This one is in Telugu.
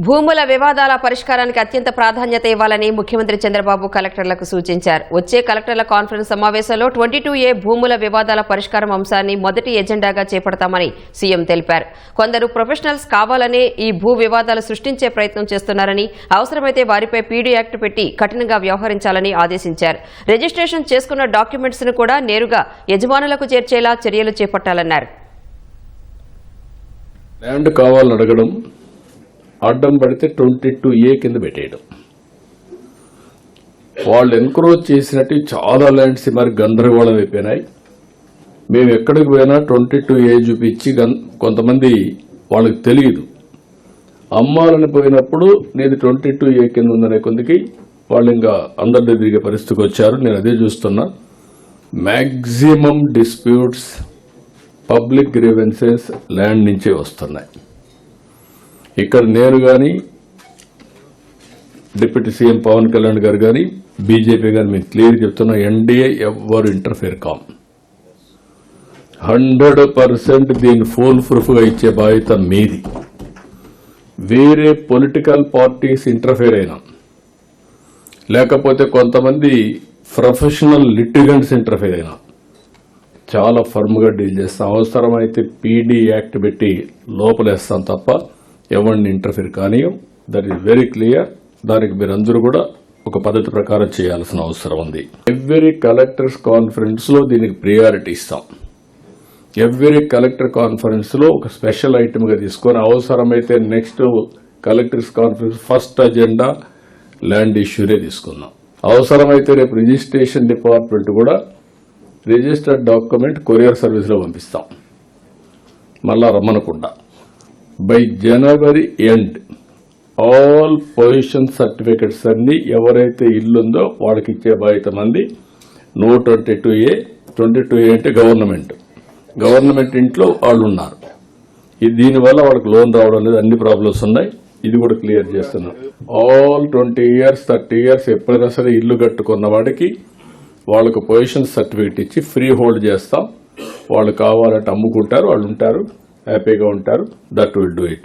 భూముల వివాదాల పరిష్కారానికి అత్యంత ప్రాధాన్యత ఇవ్వాలని ముఖ్యమంత్రి చంద్రబాబు కలెక్టర్లకు సూచించారు. వచ్చే కలెక్టర్ల కాన్ఫరెన్స్ సమావేశంలో 22A భూముల వివాదాల పరిష్కారం అంశాన్ని మొదటి ఎజెండాగా చేపడతామని సీఎం తెలిపారు. కొందరు ప్రొఫెషనల్స్ కావాలనే ఈ భూ వివాదాలు సృష్టించే ప్రయత్నం చేస్తున్నారని, అవసరమైతే వారిపై పీడీ యాక్ట్ పెట్టి కఠినంగా వ్యవహరించాలని ఆదేశించారు. రిజిస్ట్రేషన్ చేసుకున్న డాక్యుమెంట్స్ ను కూడా నేరుగా యజమానులకు చేర్చేలా చర్యలు చేపట్టాలన్నారు. ల్యాండ్ కావాలని అడగడం, అడ్డం పడితే 22A కింద పెట్టేయడం, వాళ్ళు ఎన్క్రోచ్ చేసినట్టు చాలా ల్యాండ్స్ మరి గందరగోళం అయిపోయినాయి. మేము ఎక్కడికి పోయినా 22A చూపించి కొంతమంది వాళ్ళకి తెలియదు, అమ్మాలని పోయినప్పుడు నేను 22A కింద ఉందనే కొందికి వాళ్ళు ఇంకా అందరి తిరిగే పరిస్థితికి వచ్చారు. నేను అదే చూస్తున్నా. Maximum disputes, public grievances land నుంచే వస్తున్నాయి. ఇక్కడ నేను కానీ, డిప్యూటీ సీఎం పవన్ కళ్యాణ్ గారు కానీ, బీజేపీ గారు మేము క్లియర్ చెప్తున్నా, ఎన్డీఏ ఎవరు ఇంటర్ఫేర్ కాం. 100% దీన్ని ఫుల్ ప్రూఫ్గా ఇచ్చే బాధ్యత మీది. వేరే పొలిటికల్ పార్టీస్ ఇంటర్ఫేర్ అయినా, లేకపోతే కొంతమంది ప్రొఫెషనల్ లిటిగెంట్స్ ఇంటర్ఫేర్ అయినా చాలా ఫర్మ్గా డీల్ చేస్తాం. అవసరమైతే పీడీ యాక్ట్ పెట్టి లోపలేస్తాం తప్ప ఎవరిని ఇంటర్ఫీర్ కానీయం. That is very clear. దానికి మీరందరూ కూడా ఒక పద్ధతి ప్రకారం చేయాల్సిన అవసరం ఉంది. ఎవ్రీ కలెక్టర్స్ కాన్ఫరెన్స్ లో దీనికి ప్రియారిటీ ఇస్తాం. ఎవ్రీ కలెక్టర్ కాన్ఫరెన్స్ లో ఒక స్పెషల్ ఐటమ్ గా తీసుకొని, అవసరమైతే next collectors conference first agenda land ఇష్యూనే తీసుకుందాం. అవసరమైతే రేపు రిజిస్ట్రేషన్ డిపార్ట్మెంట్ కూడా రిజిస్టర్డ్ డాక్యుమెంట్ కొరియర్ సర్వీస్ లో పంపిస్తాం, మళ్ళా రమ్మనకుండా. By January end all position certificates అన్ని ఎవరైతే ఇల్లుందో వాళ్ళకి ఇచ్చే బాధ్యత మంది. No 22A. 22A అంటే గవర్నమెంట్ ఇంట్లో వాళ్ళు ఉన్నారు. దీనివల్ల వాళ్ళకి లోన్ రావడం లేదు, అన్ని ప్రాబ్లమ్స్ ఉన్నాయి. ఇది కూడా క్లియర్ చేస్తున్నాం. ఆల్ 20 years 30 years ఎప్పుడైనా సరే ఇల్లు కట్టుకున్న వాడికి వాళ్ళకు పొజిషన్ సర్టిఫికెట్ ఇచ్చి ఫ్రీ హోల్డ్ చేస్తాం. వాళ్ళు కావాలంటే అమ్ముకుంటారు, వాళ్ళు ఉంటారు, హ్యాపీగా ఉంటారు. That will do it.